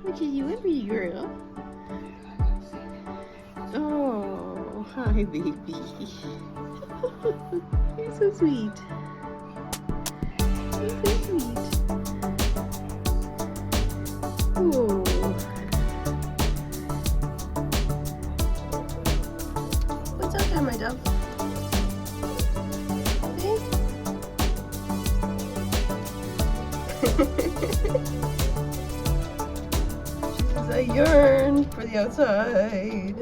Which is you, a pretty girl. Oh, hi, baby. You're so sweet. You're so sweet. Oh. What's up there, my dove? Hey? She says, I yearn for the outside.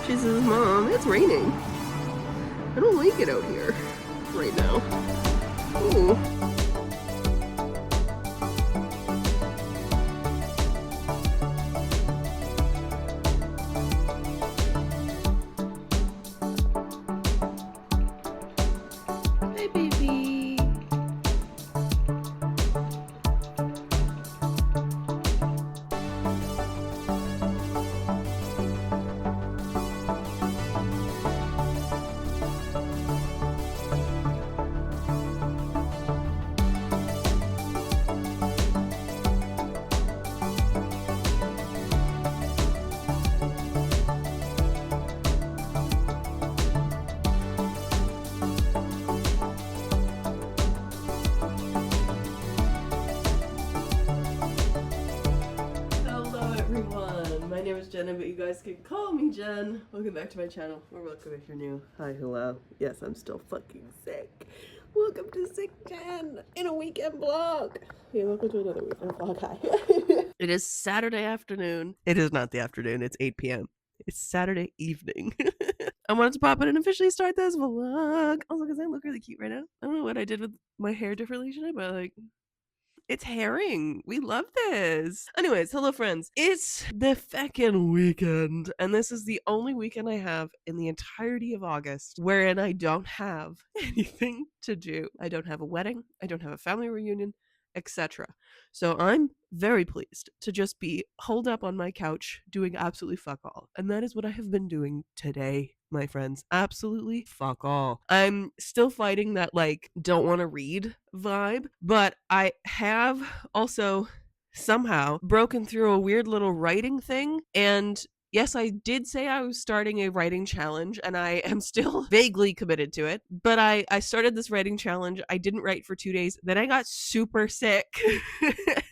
She says, Mom, it's raining. I don't like it out here right now. Ooh. Hi, baby. Hello everyone, my name is Jenna, but you guys can call me Jen. Welcome back to my channel, or welcome if you're new. Hi, hello. Yes, I'm still fucking sick. Welcome to Sick Jen in a weekend vlog. Hey, welcome to another weekend vlog. Hi. It is Saturday afternoon. It is not the afternoon, it's 8 p.m. It's Saturday evening. I wanted to pop in and officially start this vlog. Also, because I look really cute right now. I don't know what I did with my hair differently today, but like, it's herring. We love this. Anyways, hello friends. It's the feckin' weekend, and this is the only weekend I have in the entirety of August wherein I don't have anything to do. I don't have a wedding, I don't have a family reunion, etc. So I'm very pleased to just be holed up on my couch doing absolutely fuck all. And that is what I have been doing today, my friends. Absolutely fuck all. I'm still fighting that like don't want to read vibe, but I have also somehow broken through a weird little writing thing. And yes, I did say I was starting a writing challenge, and I am still vaguely committed to it. But I started this writing challenge. I didn't write for 2 days. Then I got super sick.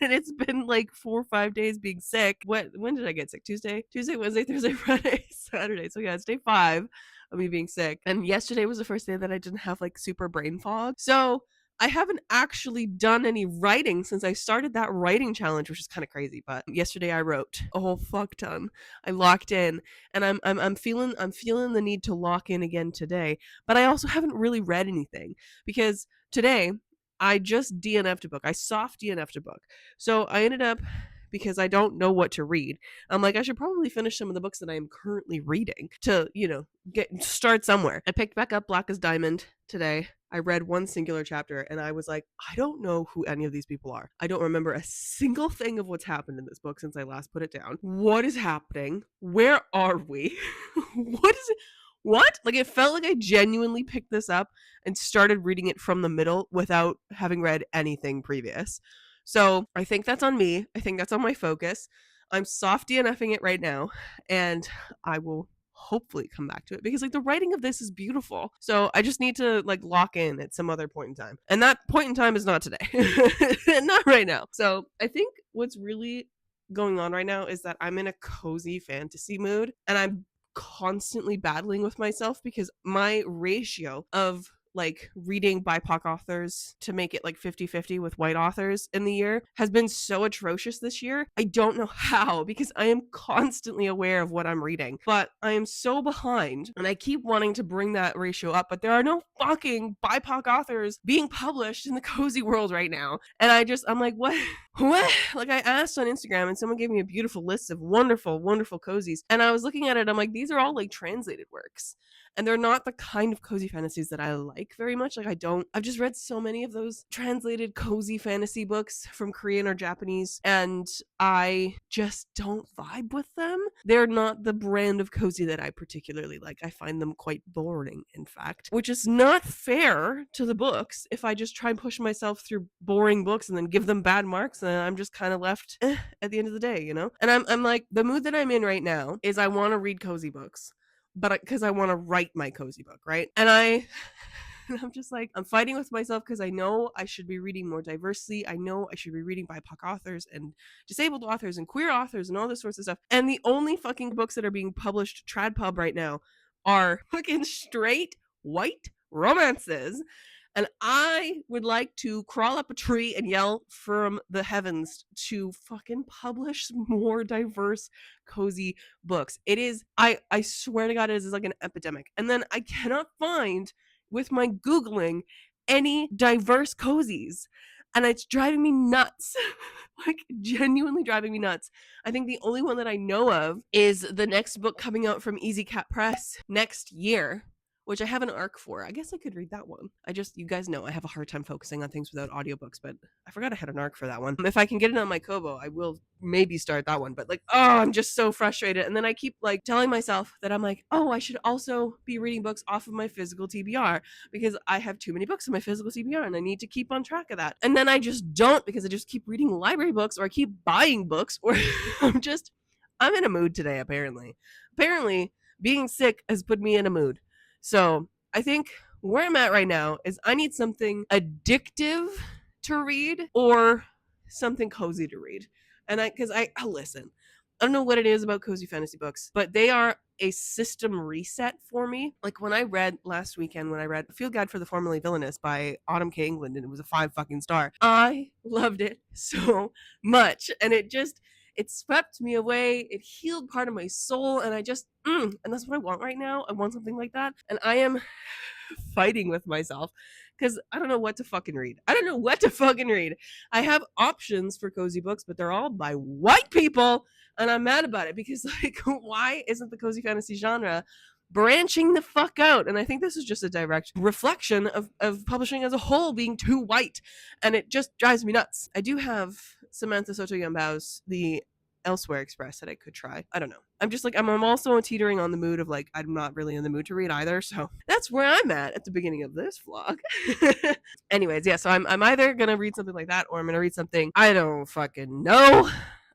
And it's been like 4 or 5 days being sick. When did I get sick? Tuesday, Wednesday, Thursday, Friday, Saturday. So yeah, it's day 5 of me being sick. And yesterday was the first day that I didn't have like super brain fog. So I haven't actually done any writing since I started that writing challenge, which is kind of crazy. But yesterday I wrote a whole fuck ton. I locked in, and I'm feeling the need to lock in again today. But I also haven't really read anything because today I just DNF'd a book. I soft DNF'd a book. So I ended up, because I don't know what to read, I'm like, I should probably finish some of the books that I am currently reading to, start somewhere. I picked back up Black as Diamond today. I read one singular chapter and I was like, I don't know who any of these people are. I don't remember a single thing of what's happened in this book since I last put it down. What is happening? Where are we? What is it? What? Like, it felt like I genuinely picked this up and started reading it from the middle without having read anything previous. So I think that's on me. I think that's on my focus. I'm soft DNFing it right now, and I will hopefully come back to it because like the writing of this is beautiful. So I just need to like lock in at some other point in time. And that point in time is not today. Not right now. So I think what's really going on right now is that I'm in a cozy fantasy mood, and I'm constantly battling with myself because my ratio of like reading BIPOC authors to make it like 50-50 with white authors in the year has been so atrocious this year. I don't know how, because I am constantly aware of what I'm reading, but I am so behind, and I keep wanting to bring that ratio up, but there are no fucking BIPOC authors being published in the cozy world right now. And I'm like, what? Like, I asked on Instagram and someone gave me a beautiful list of wonderful, wonderful cozies, and I was looking at it, I'm like, these are all like translated works. And they're not the kind of cozy fantasies that I like very much. Like I've just read so many of those translated cozy fantasy books from Korean or Japanese, and I just don't vibe with them. They're not the brand of cozy that I particularly like. I find them quite boring, in fact, which is not fair to the books. If I just try and push myself through boring books and then give them bad marks, then I'm just kind of left at the end of the day, you know? And I'm like, the mood that I'm in right now is I want to read cozy books, but because I want to write my cozy book, right? And I'm just like, I'm fighting with myself because I know I should be reading more diversely. I know I should be reading BIPOC authors and disabled authors and queer authors and all this sorts of stuff. And the only fucking books that are being published TradPub right now are fucking straight white romances. And I would like to crawl up a tree and yell from the heavens to fucking publish more diverse, cozy books. It is, I swear to God, it is like an epidemic. And then I cannot find, with my Googling, any diverse cozies. And it's driving me nuts. Like, genuinely driving me nuts. I think the only one that I know of is the next book coming out from Easy Cat Press next year, which I have an arc for. I guess I could read that one. You guys know I have a hard time focusing on things without audiobooks, but I forgot I had an arc for that one. If I can get it on my Kobo, I will maybe start that one. But like, oh, I'm just so frustrated. And then I keep like telling myself that I'm like, oh, I should also be reading books off of my physical TBR because I have too many books in my physical TBR and I need to keep on track of that. And then I just don't, because I just keep reading library books, or I keep buying books, or I'm in a mood today, apparently. Apparently, being sick has put me in a mood. So I think where I'm at right now is I need something addictive to read or something cozy to read. And listen, I don't know what it is about cozy fantasy books, but they are a system reset for me. Like when I read last weekend, when I read Field Guide for the Formerly Villainous by Autumn K. England, and it was a 5 fucking star. I loved it so much. And it swept me away. It healed part of my soul. And and that's what I want right now. I want something like that. And I am fighting with myself because I don't know what to fucking read. I have options for cozy books, but they're all by white people. And I'm mad about it because, like, why isn't the cozy fantasy genre branching the fuck out? And I think this is just a direct reflection of publishing as a whole being too white. And it just drives me nuts. I do have Samantha Soto Yambao's The Elsewhere Express that I could try. I don't know. I'm just like, I'm also teetering on the mood of like, I'm not really in the mood to read either. So that's where I'm at the beginning of this vlog. Anyways, yeah, so I'm either going to read something like that or I'm going to read something I don't fucking know.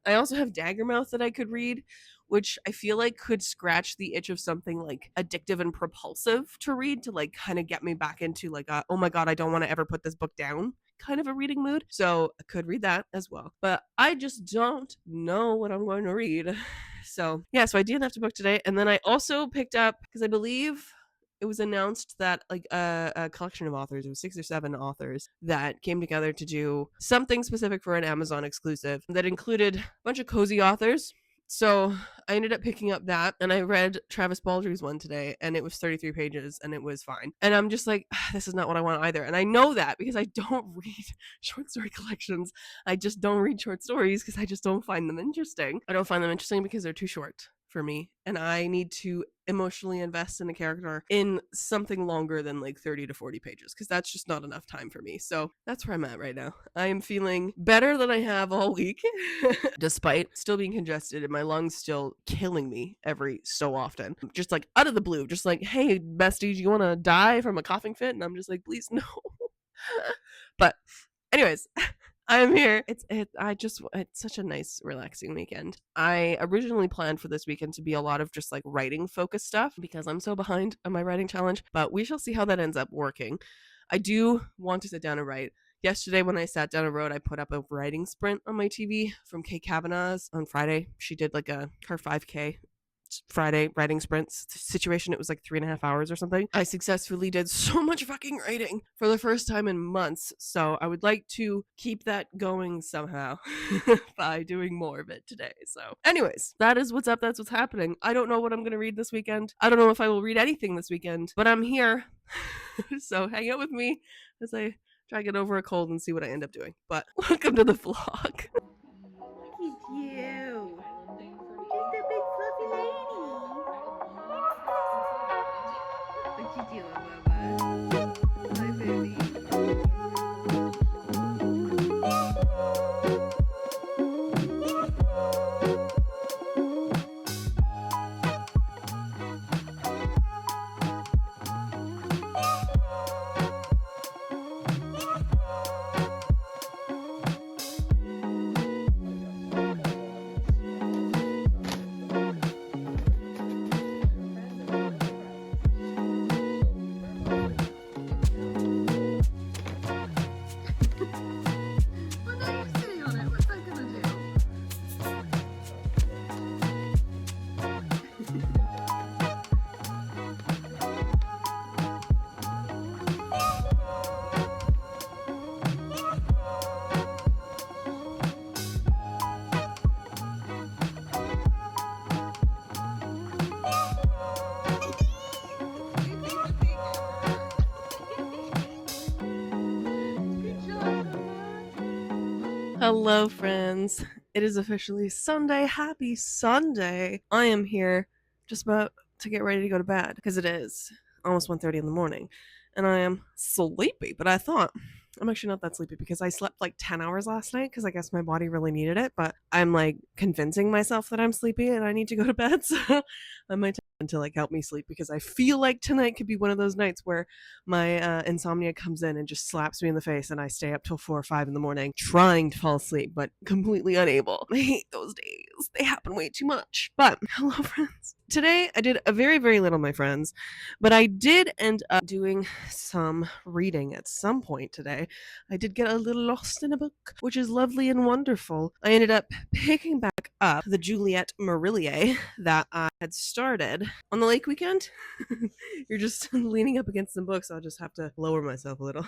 I also have Daggermouth that I could read, which I feel like could scratch the itch of something like addictive and propulsive to read, to like kind of get me back into like, oh my God, I don't want to ever put this book down kind of a reading mood. So I could read that as well. But I just don't know what I'm going to read. So yeah, so I DNF'd a book today. And then I also picked up, because I believe it was announced that like a collection of authors, it was 6 or 7 authors that came together to do something specific for an Amazon exclusive that included a bunch of cozy authors. So I ended up picking up that, and I read Travis Baldry's one today, and it was 33 pages, and it was fine. And I'm just like, this is not what I want either. And I know that because I don't read short story collections. I just don't read short stories because I just don't find them interesting. I don't find them interesting because they're too short for me, and I need to emotionally invest in a character in something longer than like 30 to 40 pages, because that's just not enough time for me. So that's where I'm at right now. I am feeling better than I have all week, despite still being congested and my lungs still killing me every so often. Just like out of the blue, just like, hey, bestie, do you want to die from a coughing fit? And I'm just like, please, no. But anyways, I'm here. It's such a nice, relaxing weekend. I originally planned for this weekend to be a lot of just like writing focused stuff because I'm so behind on my writing challenge, but we shall see how that ends up working. I do want to sit down and write. Yesterday when I sat down and wrote, I put up a writing sprint on my TV from Kay Kavanaugh's on Friday. She did like her 5K Friday writing sprint situation. It was like 3.5 hours or something. I successfully did so much fucking writing for the first time in months. So I would like to keep that going somehow by doing more of it today. So anyways, that is what's up. That's what's happening. I don't know what I'm going to read this weekend. I don't know if I will read anything this weekend, but I'm here. So hang out with me as I try to get over a cold and see what I end up doing. But welcome to the vlog. Look at you. Just a big fluffy lady. Hello, friends. It is officially Sunday. Happy Sunday. I am here just about to get ready to go to bed because it is almost 1:30 in the morning and I am sleepy, but I thought I'm actually not that sleepy because I slept like 10 hours last night because I guess my body really needed it, but I'm like convincing myself that I'm sleepy and I need to go to bed. So I might to like help me sleep because I feel like tonight could be one of those nights where my insomnia comes in and just slaps me in the face and I stay up till 4 or 5 in the morning trying to fall asleep but completely unable. I hate those days. They happen way too much. But hello, friends. Today I did a very little, my friends, but I did end up doing some reading at some point today. I did get a little lost in a book, which is lovely and wonderful. I ended up picking back up the Juliette Marillier that I had started on the lake weekend. You're just leaning up against some books. I'll just have to lower myself a little.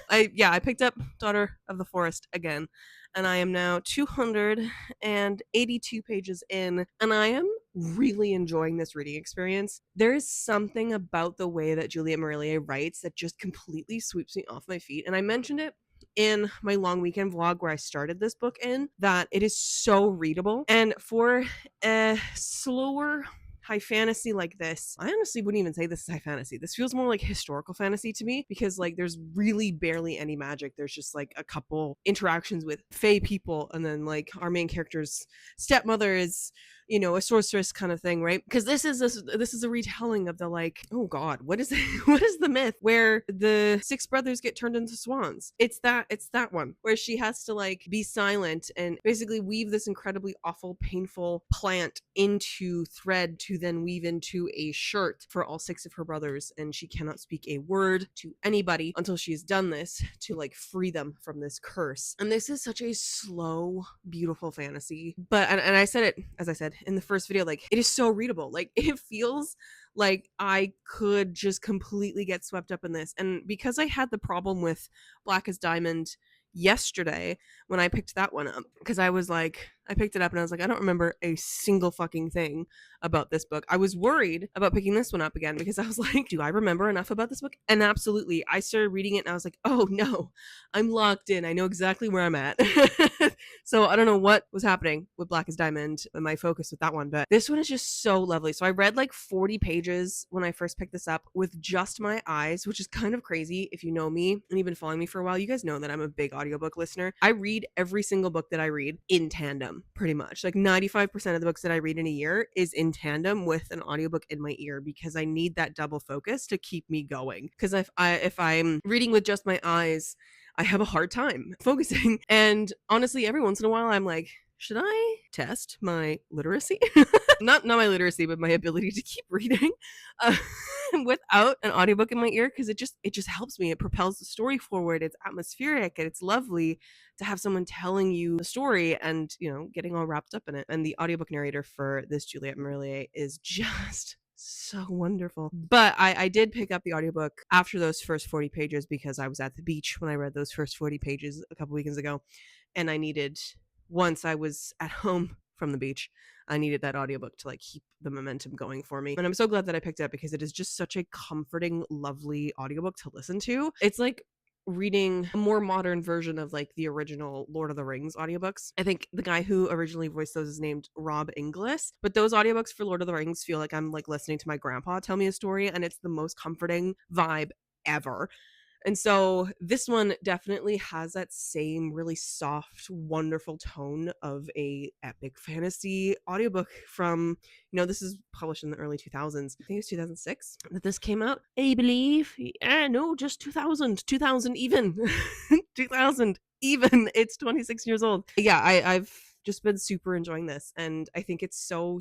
I picked up Daughter of the Forest again, and I am now 282 pages in, and I am really enjoying this reading experience. There is something about the way that Juliette Marillier writes that just completely sweeps me off my feet, and I mentioned it in my long weekend vlog where I started this book in, that it is so readable. And for a slower high fantasy like this, I honestly wouldn't even say this is high fantasy. This feels more like historical fantasy to me because like there's really barely any magic. There's just like a couple interactions with fae people, and then like our main character's stepmother is, you know, a sorceress kind of thing, right? Because this is a retelling of the like, oh god, what is what is the myth where the six brothers get turned into swans? It's that one where she has to like be silent and basically weave this incredibly awful, painful plant into thread to then weave into a shirt for all six of her brothers, and she cannot speak a word to anybody until she's done this to like free them from this curse. And this is such a slow, beautiful fantasy. But and I said it, as I said in the first video, like it is so readable. Like it feels like I could just completely get swept up in this. And because I had the problem with Black as Diamond yesterday when I picked that one up, because I was like, I picked it up and I was like, I don't remember a single fucking thing about this book. I was worried about picking this one up again because I was like, do I remember enough about this book? And absolutely, I started reading it and I was like, oh no, I'm locked in. I know exactly where I'm at. So I don't know what was happening with Black as Diamond and my focus with that one, but this one is just so lovely. So I read like 40 pages when I first picked this up with just my eyes, which is kind of crazy. If you know me and you've been following me for a while, you guys know that I'm a big audiobook listener. I read every single book that I read in tandem, pretty much. Like 95% of the books that I read in a year is in tandem with an audiobook in my ear because I need that double focus to keep me going. Because if I'm reading with just my eyes, I have a hard time focusing. And honestly, every once in a while, I'm like, should I test my literacy? not my literacy, but my ability to keep reading without an audiobook in my ear, because it just helps me. It propels the story forward. It's atmospheric and it's lovely to have someone telling you the story and, you know, getting all wrapped up in it. And the audiobook narrator for this Juliette Marillier is just so wonderful. But I did pick up the audiobook after those first 40 pages because I was at the beach when I read those first 40 pages a couple weekends ago, and I needed, once I was at home from the beach, I needed that audiobook to like keep the momentum going for me. And I'm so glad that I picked it up because it is just such a comforting, lovely audiobook to listen to. It's like reading a more modern version of like the original Lord of the Rings audiobooks. I think the guy who originally voiced those is named Rob Inglis, but those audiobooks for Lord of the Rings feel like I'm like listening to my grandpa tell me a story, and it's the most comforting vibe ever. And so this one definitely has that same really soft, wonderful tone of a epic fantasy audiobook from, you know, this is published in the early 2000s. I think it's 2006 that this came out, I believe. No, just 2000 even. 2000 even. It's 26 years old. Yeah, I've just been super enjoying this, and I think it's so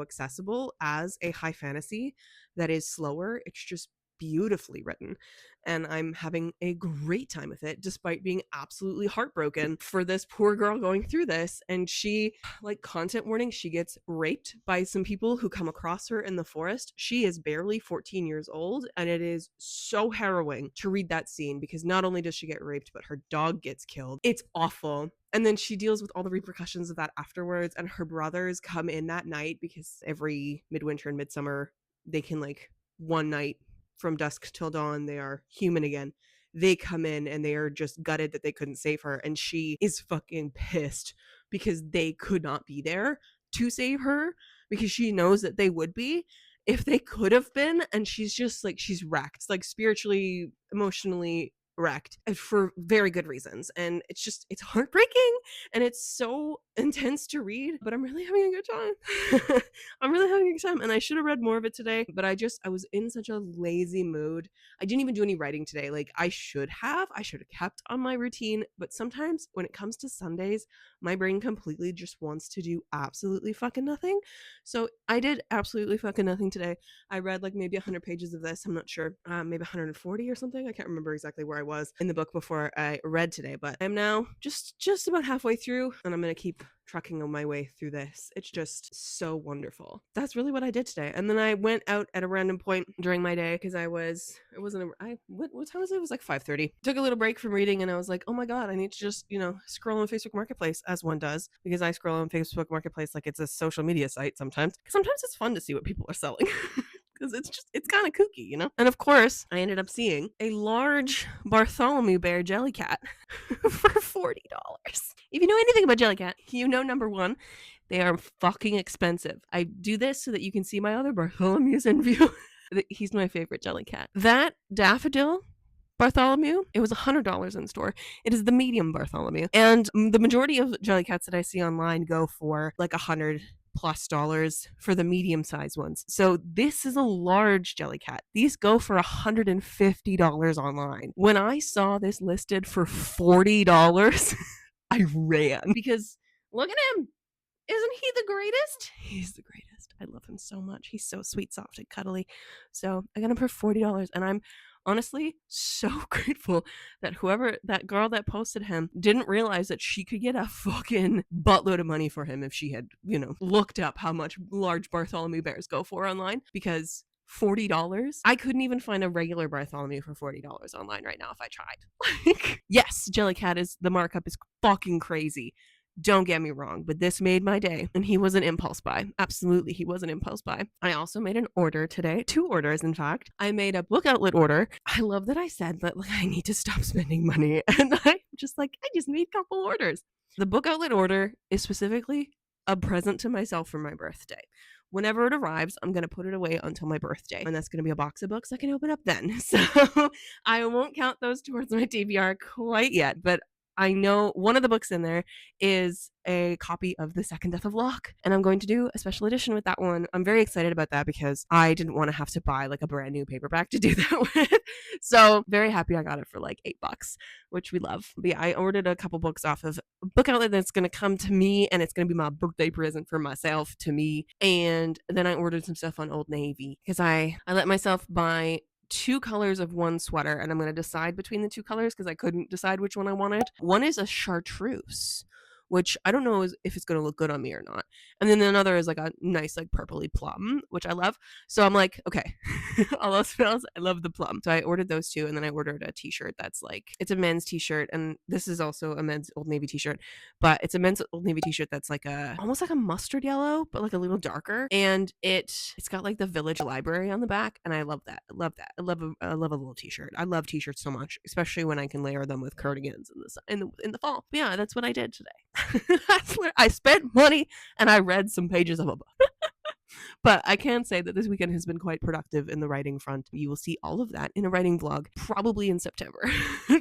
accessible as a high fantasy that is slower. It's just beautifully written, and I'm having a great time with it despite being absolutely heartbroken for this poor girl going through this. And she, like, content warning, she gets raped by some people who come across her in the forest. She is barely 14 years old, and it is so harrowing to read that scene because not only does she get raped, but her dog gets killed. It's awful. And then she deals with all the repercussions of that afterwards, and her brothers come in that night because every midwinter and midsummer they can, like, one night from dusk till dawn, they are human again, they come in and they are just gutted that they couldn't save her, and she is fucking pissed because they could not be there to save her, because she knows that they would be if they could have been, and she's just like, she's wrecked, like spiritually, emotionally wrecked, and for very good reasons. And it's heartbreaking, and it's so intense to read, but I'm really having a good time. I'm really having a good time, and I should have read more of it today, but I was in such a lazy mood. I didn't even do any writing today. Like, I should have kept on my routine, but sometimes when it comes to Sundays, my brain completely just wants to do absolutely fucking nothing. So I did absolutely fucking nothing today. I read like maybe 100 pages of this. I'm not sure, maybe 140 or something. I can't remember exactly where I was in the book before I read today, but I'm now just about halfway through, and I'm gonna keep trucking on my way through this. It's just so wonderful. That's really what I did today. And then I went out at a random point during my day because what time was it? It was like 5:30. Took a little break from reading, and I was like, oh my God, I need to just, scroll on Facebook Marketplace, as one does, because I scroll on Facebook Marketplace like it's a social media site sometimes. Sometimes it's fun to see what people are selling. Because it's kind of kooky, And of course, I ended up seeing a large Bartholomew Bear Jellycat for $40. If you know anything about Jellycat, you know, number one, they are fucking expensive. I do this so that you can see my other Bartholomews in view. He's my favorite Jellycat. That daffodil Bartholomew, it was $100 in store. It is the medium Bartholomew. And the majority of Jellycats that I see online go for like $100+ for the medium sized ones. So this is a large Jellycat. These go for $150 online. When I saw this listed for $40, I ran, because look at him. Isn't he the greatest? He's the greatest. I love him so much. He's so sweet, soft, and cuddly. So I got him for $40, and I'm honestly so grateful that that girl that posted him didn't realize that she could get a fucking buttload of money for him if she had, looked up how much large Bartholomew bears go for online, because $40? I couldn't even find a regular Bartholomew for $40 online right now if I tried. Yes, Jellycat the markup is fucking crazy. Don't get me wrong, but this made my day, and he was an impulse buy. Absolutely, he was an impulse buy. I also made an order today, 2 orders, in fact. I made a book outlet order. I love that I said that, I need to stop spending money, and I just made a couple orders. The book outlet order is specifically a present to myself for my birthday. Whenever it arrives, I'm going to put it away until my birthday, and that's going to be a box of books I can open up then. So I won't count those towards my TBR quite yet, but I know one of the books in there is a copy of The Second Death of Locke, and I'm going to do a special edition with that one. I'm very excited about that because I didn't want to have to buy like a brand new paperback to do that with. So very happy I got it for like $8, which we love. But yeah, I ordered a couple books off of a book outlet that's going to come to me, and it's going to be my birthday present for myself to me. And then I ordered some stuff on Old Navy because I let myself buy 2 colors of one sweater, and I'm going to decide between the 2 colors because I couldn't decide which one I wanted. One is a chartreuse, which I don't know if it's going to look good on me or not. And then another is like a nice like purpley plum, which I love. So I'm like, okay, all those smells, I love the plum. So I ordered those 2, and then I ordered a t-shirt that's like, it's a men's t-shirt, and this is also a men's Old Navy t-shirt, but it's a men's Old Navy t-shirt that's like almost like a mustard yellow, but like a little darker, and it's got like the Village Library on the back, and I love that. I love that. I love a little t-shirt. I love t-shirts so much, especially when I can layer them with cardigans in the fall. But yeah, that's what I did today. That's where I spent money, and I read some pages of a book. But I can say that this weekend has been quite productive in the writing front. You will see all of that in a writing vlog, probably in September,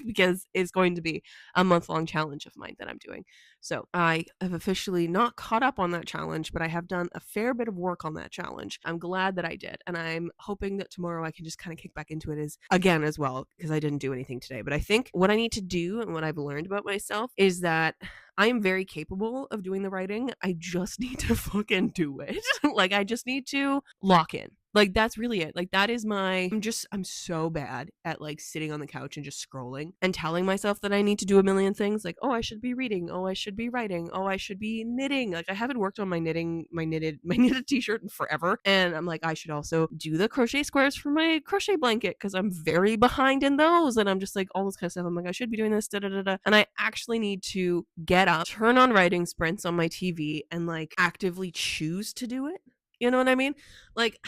because it's going to be a month-long challenge of mine that I'm doing. So I have officially not caught up on that challenge, but I have done a fair bit of work on that challenge. I'm glad that I did, and I'm hoping that tomorrow I can just kind of kick back into it again as well, because I didn't do anything today. But I think what I need to do, and what I've learned about myself, is that I am very capable of doing the writing. I just need to fucking do it. Like, I just need to lock in. Like, that's really it. Like, that is I'm so bad at like sitting on the couch and just scrolling and telling myself that I need to do a million things. Like, oh, I should be reading. Oh, I should be writing. Oh, I should be knitting. Like, I haven't worked on my knitted t-shirt in forever. And I'm like, I should also do the crochet squares for my crochet blanket, because I'm very behind in those. And I'm just like, all this kind of stuff. I'm like, I should be doing this, da da da da. And I actually need to get up, turn on writing sprints on my TV, and like actively choose to do it. You know what I mean? Like,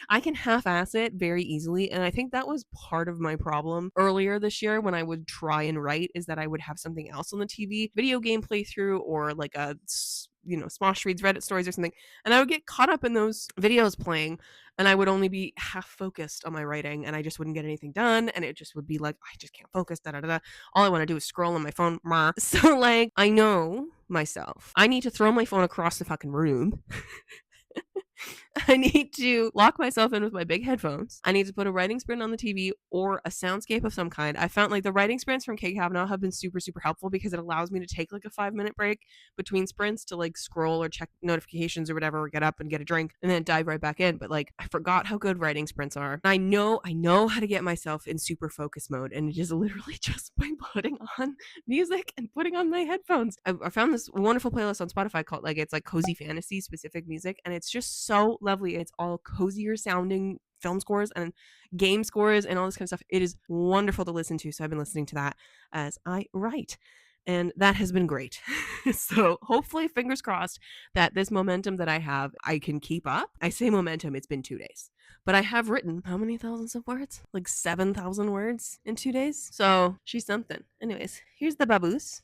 I can half-ass it very easily, and I think that was part of my problem earlier this year when I would try and write, is that I would have something else on the TV, video game playthrough, or like a Smosh Reads Reddit stories or something, and I would get caught up in those videos playing, and I would only be half focused on my writing, and I just wouldn't get anything done, and it just would be like, I just can't focus, da da da. All I want to do is scroll on my phone. So like, I know myself. I need to throw my phone across the fucking room. I need to lock myself in with my big headphones. I need to put a writing sprint on the TV or a soundscape of some kind. I found like the writing sprints from Kate Kavanaugh have been super, super helpful because it allows me to take like a 5-minute break between sprints to like scroll or check notifications or whatever, or get up and get a drink and then dive right back in. But like, I forgot how good writing sprints are. I know how to get myself in super focus mode, and it is literally just by putting on music and putting on my headphones. I found this wonderful playlist on Spotify called it's like cozy fantasy specific music, and it's just so lovely. It's all cozier sounding film scores and game scores and all this kind of stuff. It is wonderful to listen to, so I've been listening to that as I write, and that has been great. So hopefully, fingers crossed, that this momentum that I have, I can keep up. I say momentum, it's been 2 days, but I have written how many thousands of words? Like 7,000 words in 2 days. So she's something. Anyways, here's the baboose.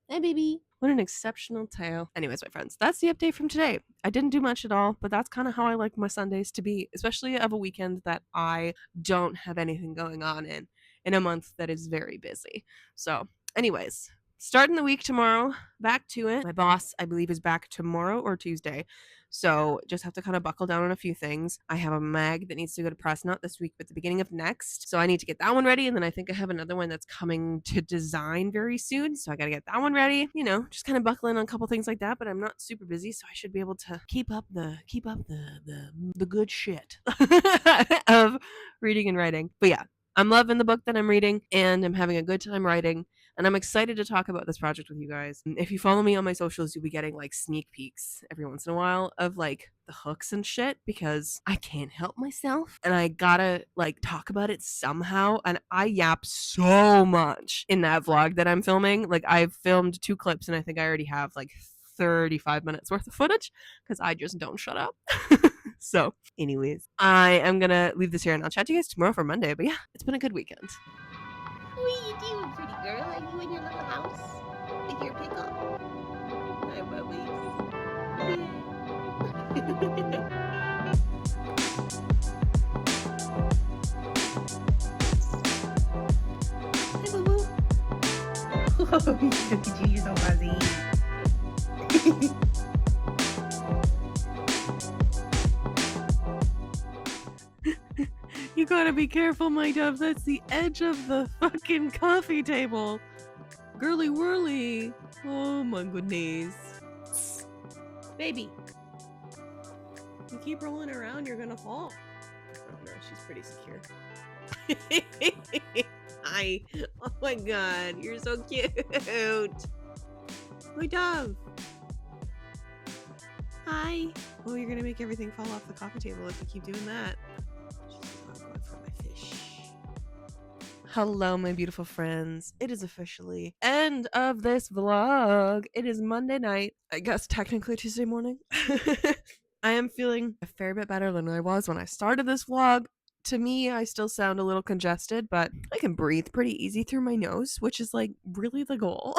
Hey, baby. What an exceptional tale. Anyways, my friends, that's the update from today. I didn't do much at all, but that's kind of how I like my Sundays to be, especially of a weekend that I don't have anything going on in a month that is very busy. So, anyways, starting the week tomorrow, back to it. My boss, I believe, is back tomorrow or Tuesday. So just have to kind of buckle down on a few things. I have a mag that needs to go to press, not this week, but the beginning of next. So I need to get that one ready. And then I think I have another one that's coming to design very soon. So I got to get that one ready. Just kind of buckle in on a couple things like that. But I'm not super busy, so I should be able to keep up the good shit of reading and writing. But yeah, I'm loving the book that I'm reading, and I'm having a good time writing. And I'm excited to talk about this project with you guys. If you follow me on my socials, you'll be getting like sneak peeks every once in a while of like the hooks and shit, because I can't help myself and I gotta like talk about it somehow. And I yap so much in that vlog that I'm filming. Like, I've filmed 2 clips and I think I already have like 35 minutes worth of footage because I just don't shut up. So anyways, I am gonna leave this here and I'll chat to you guys tomorrow for Monday. But yeah, it's been a good weekend. What are you doing, pretty girl? Are you in your little house with your pickle? Hi, puppies. Hey, boo boo. Oh, look at you, you're so fuzzy. You gotta be careful, my doves. That's the edge of the fucking coffee table. Girly whirly. Oh my goodness. Baby. You keep rolling around, you're gonna fall. Oh no, she's pretty secure. Hi. Oh my god, you're so cute. My dove. Hi. Oh, you're gonna make everything fall off the coffee table if you keep doing that. Hello, my beautiful friends. It is officially end of this vlog. It is Monday night. I guess technically Tuesday morning. I am feeling a fair bit better than I was when I started this vlog. To me, I still sound a little congested, but I can breathe pretty easy through my nose, which is like really the goal.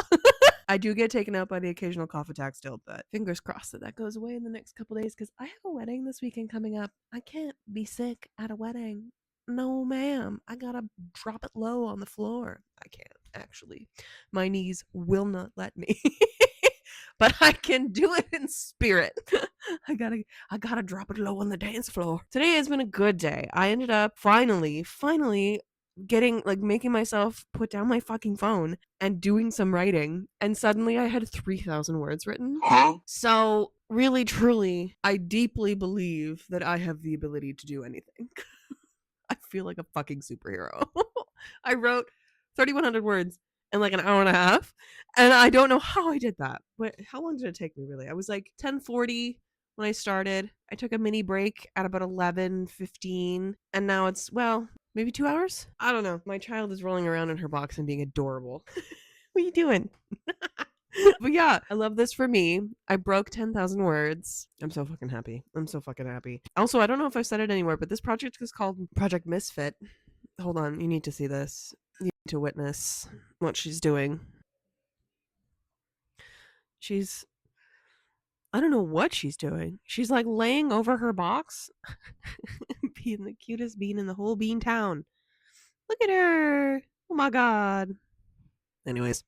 I do get taken out by the occasional cough attack still, but fingers crossed that goes away in the next couple days, because I have a wedding this weekend coming up. I can't be sick at a wedding. No, ma'am. I gotta drop it low on the floor. I can't, actually. My knees will not let me. But I can do it in spirit. I gotta drop it low on the dance floor. Today has been a good day. I ended up finally making myself put down my fucking phone and doing some writing, and suddenly I had 3,000 words written. So really, truly, I deeply believe that I have the ability to do anything. I feel like a fucking superhero. I wrote 3,100 words in like an hour and a half, and I don't know how I did that. But how long did it take me, really? I was like 10:40 when I started. I took a mini break at about 11:15, and now it's, well, maybe 2 hours? I don't know. My child is rolling around in her box and being adorable. What are you doing? But yeah, I love this for me. I broke 10,000 words. I'm so fucking happy. I'm so fucking happy. Also, I don't know if I've said it anywhere, but this project is called Project Misfit. Hold on, you need to see this. You need to witness what she's doing. She's, I don't know what she's doing. She's like laying over her box, being the cutest bean in the whole bean town. Look at her. Oh my God. Anyways,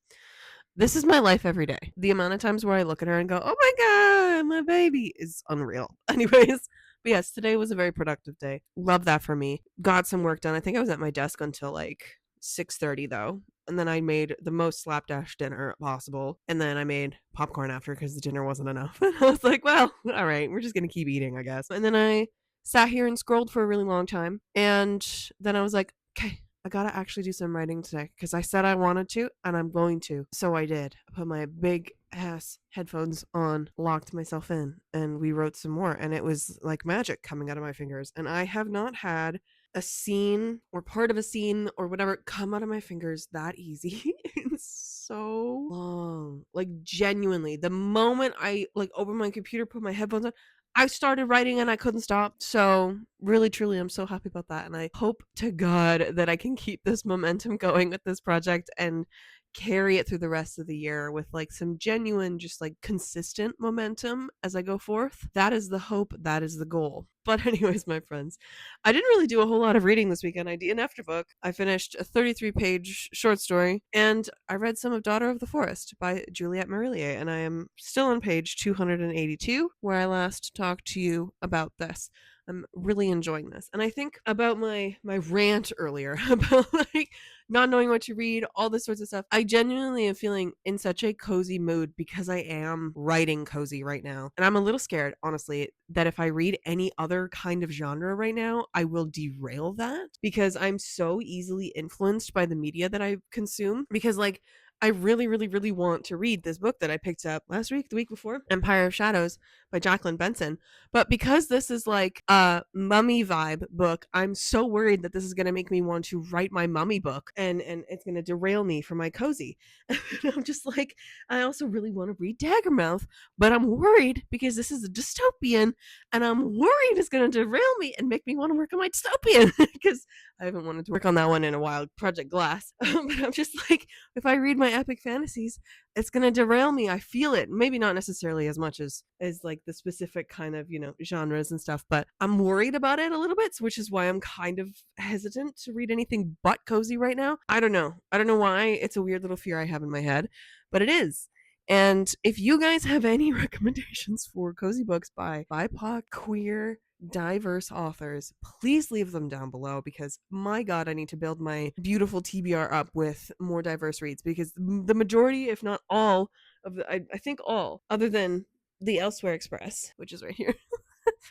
this is my life every day. The amount of times where I look at her and go, oh my God, my baby is unreal. Anyways, but yes, today was a very productive day. Love that for me. Got some work done. I think I was at my desk until like 6:30 though. And then I made the most slapdash dinner possible. And then I made popcorn after because the dinner wasn't enough. And I was like, well, all right, we're just going to keep eating, I guess. And then I sat here and scrolled for a really long time. And then I was like, okay, I gotta actually do some writing today because I said I wanted to and I'm going to. So I did. I put my big ass headphones on, locked myself in, and we wrote some more. And it was like magic coming out of my fingers. And I have not had a scene or part of a scene or whatever come out of my fingers that easy in so long. Like genuinely, the moment I like opened my computer, put my headphones on, I started writing and I couldn't stop. So really, truly, I'm so happy about that. And I hope to God that I can keep this momentum going with this project and carry it through the rest of the year with like some genuine, just like consistent momentum as I go forth. That is the hope. That is the goal. But anyways, my friends, I didn't really do a whole lot of reading this weekend. I DNF'd a book. I finished a 33-page short story, and I read some of Daughter of the Forest by Juliette Marillier, and I am still on page 282, where I last talked to you about this. I'm really enjoying this. And I think about my rant earlier about like not knowing what to read, all this sorts of stuff. I genuinely am feeling in such a cozy mood because I am writing cozy right now. And I'm a little scared, honestly, that if I read any other kind of genre right now, I will derail that because I'm so easily influenced by the media that I consume. Because like I really, really, really want to read this book that I picked up last week, the week before, Empire of Shadows by Jacqueline Benson. But because this is like a mummy vibe book, I'm so worried that this is going to make me want to write my mummy book and it's going to derail me from my cozy. And I'm just like, I also really want to read Daggermouth, but I'm worried because this is a dystopian and I'm worried it's going to derail me and make me want to work on my dystopian because I haven't wanted to work on that one in a while, Project Glass. But I'm just like, if I read my epic fantasies, it's going to derail me. I feel it. Maybe not necessarily as much as like the specific kind of, genres and stuff, but I'm worried about it a little bit, which is why I'm kind of hesitant to read anything but cozy right now. I don't know why. It's a weird little fear I have in my head, but it is. And if you guys have any recommendations for cozy books by BIPOC, queer, diverse authors, please leave them down below because my God, I need to build my beautiful TBR up with more diverse reads because the majority, if not all of the, I think all, other than the Elsewhere Express, which is right here.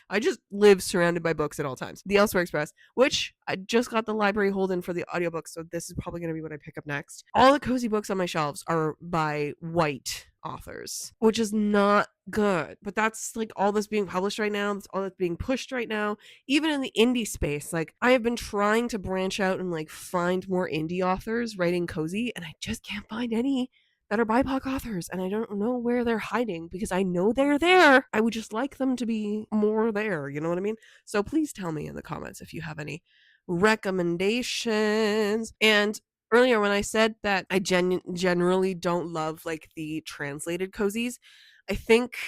I just live surrounded by books at all times. The Elsewhere Express, which I just got the library hold in for the audiobook, so this is probably going to be what I pick up next. All the cozy books on my shelves are by white authors, which is not good. But that's like all that's being published right now. That's all that's being pushed right now. Even in the indie space, like I have been trying to branch out and like find more indie authors writing cozy, and I just can't find any that are BIPOC authors, and I don't know where they're hiding because I know they're there. I would just like them to be more there, you know what I mean? So please tell me in the comments if you have any recommendations. And earlier when I said that I generally don't love like the translated cozies, I think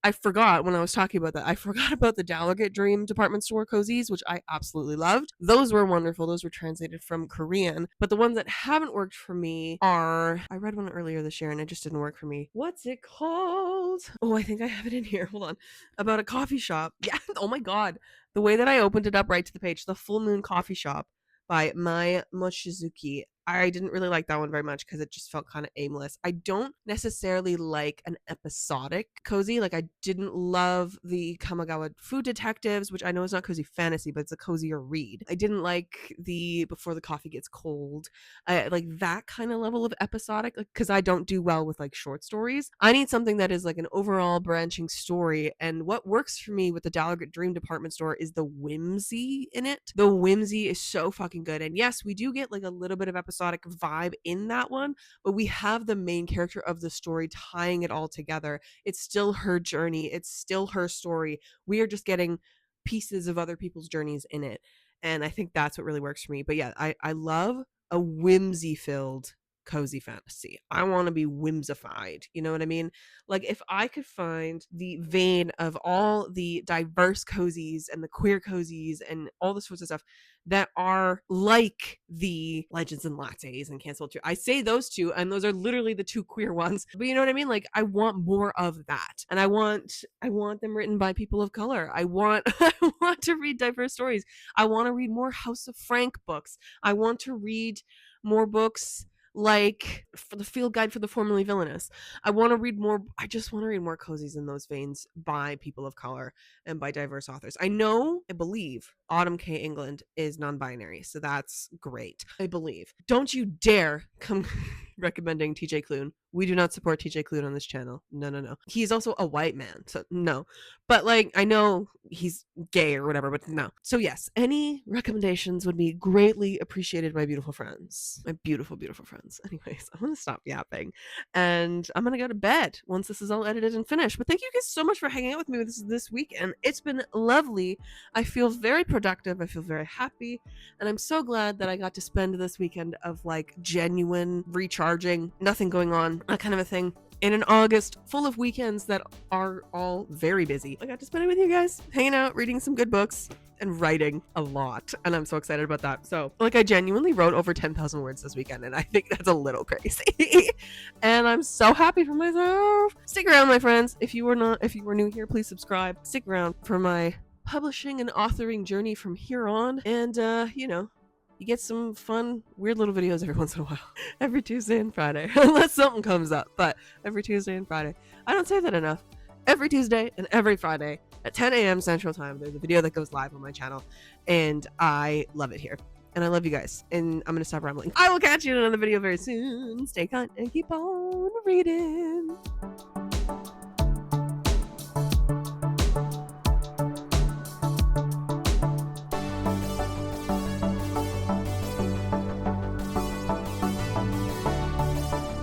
I forgot when I was talking about that. I forgot about the Delegate Dream department store cozies, which I absolutely loved. Those were wonderful. Those were translated from Korean. But the ones that haven't worked for me are, I read one earlier this year and it just didn't work for me. What's it called? Oh, I think I have it in here. Hold on. About a coffee shop. Yeah. Oh my God. The way that I opened it up right to the page, The Full Moon Coffee Shop by Mai Mochizuki. I didn't really like that one very much because it just felt kind of aimless. I don't necessarily like an episodic cozy. Like I didn't love the Kamigawa Food Detectives, which I know is not cozy fantasy, but it's a cozier read. I didn't like the Before the Coffee Gets Cold. I like that kind of level of episodic because I don't do well with like short stories. I need something that is like an overall branching story. And what works for me with the Delegate Dream department store is the whimsy in it. The whimsy is so fucking good. And yes, we do get like a little bit of episodic episodic vibe in that one, but we have the main character of the story tying it all together. It's still her journey, it's still her story. We are just getting pieces of other people's journeys in it. And I think that's what really works for me. But yeah, I love a whimsy filled cozy fantasy. I want to be whimsified. You know what I mean? Like if I could find the vein of all the diverse cozies and the queer cozies and all this sorts of stuff that are like the Legends and Lattes and Cancel Two. I say those two, and those are literally the two queer ones. But you know what I mean? Like I want more of that. And I want them written by people of color. I want I want to read diverse stories. I want to read more House of Frank books. I want to read more books like for the Field Guide for the Formerly Villainous. I just want to read more cozies in those veins by people of color and by diverse authors. I believe Autumn K. England is non-binary, so that's great. I believe. Don't you dare come recommending TJ Klune. We do not support TJ Klune on this channel. No. He's also a white man, so no. But like, I know he's gay or whatever, but no. So yes, any recommendations would be greatly appreciated, my beautiful friends. My beautiful, beautiful friends. Anyways, I'm gonna stop yapping and I'm gonna go to bed once this is all edited and finished. But thank you guys so much for hanging out with me this weekend. It's been lovely. I feel very productive. I feel very happy. And I'm so glad that I got to spend this weekend of like genuine recharging, nothing going on, that kind of a thing, in an August full of weekends that are all very busy. I got to spend it with you guys, hanging out, reading some good books, and writing a lot. And I'm so excited about that. So like I genuinely wrote over 10,000 words this weekend, and I think that's a little crazy. And I'm so happy for myself. Stick around, my friends. If you were new here, please subscribe. Stick around for my publishing and authoring journey from here on. And you get some fun, weird little videos every once in a while. Every Tuesday and Friday. Unless something comes up. But every Tuesday and Friday. I don't say that enough. Every Tuesday and every Friday at 10 a.m. Central Time, there's a video that goes live on my channel. And I love it here. And I love you guys. And I'm going to stop rambling. I will catch you in another video very soon. Stay kind and keep on reading.